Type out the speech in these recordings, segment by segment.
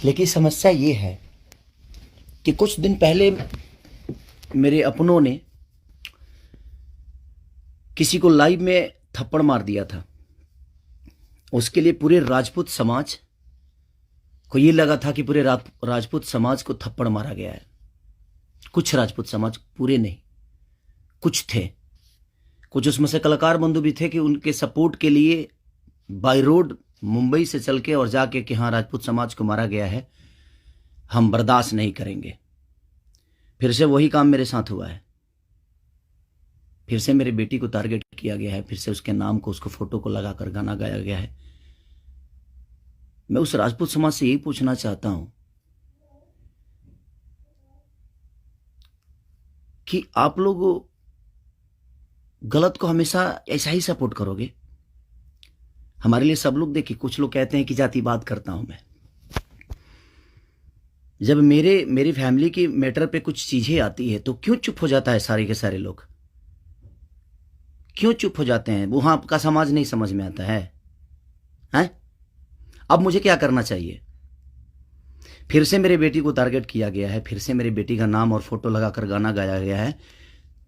लेकिन समस्या ये है कि कुछ दिन पहले मेरे अपनों ने किसी को लाइव में थप्पड़ मार दिया था। उसके लिए पूरे राजपूत समाज को ये लगा था कि पूरे राजपूत समाज को थप्पड़ मारा गया है। कुछ राजपूत समाज, पूरे नहीं, कुछ थे। कुछ उसमें से कलाकार बंधु भी थे कि उनके सपोर्ट के लिए बाय रोड मुंबई से चल के और जाके कि हाँ राजपूत समाज को मारा गया है, हम बर्दाश्त नहीं करेंगे। फिर से वही काम मेरे साथ हुआ है। फिर से मेरी बेटी को टारगेट किया गया है, फिर से उसके नाम को, उसको फोटो को लगाकर गाना गाया गया है। मैं उस राजपूत समाज से यही पूछना चाहता हूं कि आप लोग गलत को हमेशा ऐसा ही सपोर्ट करोगे? हमारे लिए सब लोग, देखिए, कुछ लोग कहते हैं कि जातिवाद करता हूं मैं। जब मेरी फैमिली की मैटर पे कुछ चीजें आती है तो क्यों चुप हो जाता है सारे के सारे लोग? क्यों चुप हो जाते हैं? वहां आपका समाज नहीं समझ में आता है? हैं? अब मुझे क्या करना चाहिए? फिर से मेरी बेटी को टारगेट किया गया है, फिर से मेरी बेटी का नाम और फोटो लगाकर गाना गाया गया है।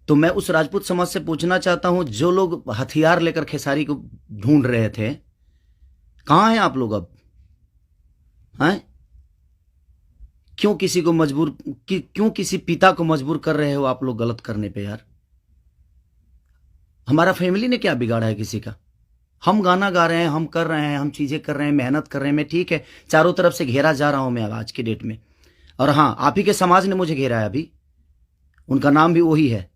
तो मैं उस राजपूत समाज से पूछना चाहता हूं, जो लोग हथियार लेकर खेसारी को ढूंढ रहे थे, कहां हैं आप लोग अब? हैं? क्यों किसी को मजबूर, क्यों किसी पिता को मजबूर कर रहे हो आप लोग गलत करने पे? यार, हमारा फैमिली ने क्या बिगाड़ा है किसी का? हम गाना गा रहे हैं, हम कर रहे हैं, हम चीजें कर रहे हैं, मेहनत कर रहे हैं। मैं ठीक है, चारों तरफ से घेरा जा रहा हूं मैं आज के डेट में। और हाँ, आप ही के समाज ने मुझे घेरा है अभी। उनका नाम भी वही है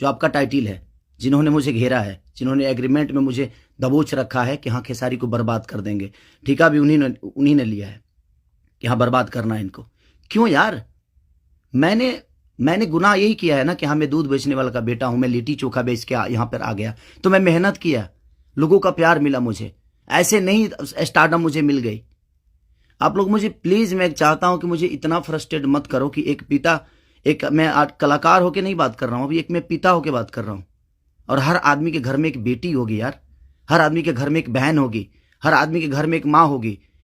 जो आपका टाइटिल है, जिन्होंने मुझे घेरा है, जिन्होंने एग्रीमेंट में मुझे दबोच रखा है कि हाँ खेसारी को बर्बाद कर देंगे। ठेका भी उन्हीं ने लिया है कि हाँ बर्बाद करना है इनको। क्यों यार? मैंने गुनाह यही किया है ना कि हाँ मैं दूध बेचने वाला का बेटा हूं, मैं लिट्टी चोखा बेच के यहाँ पर आ गया, तो मैं मेहनत किया, लोगों का प्यार मिला मुझे। ऐसे नहीं स्टारडम मुझे मिल गई। आप लोग मुझे प्लीज, मैं चाहता हूं कि मुझे इतना फ्रस्ट्रेट मत करो कि एक पिता, एक मैं कलाकार होके नहीं बात कर रहा हूं, अभी एक मैं पिता होके बात कर रहा हूं। और हर आदमी के घर में एक बेटी होगी यार, हर आदमी के घर में एक बहन होगी, हर आदमी के घर में एक माँ होगी,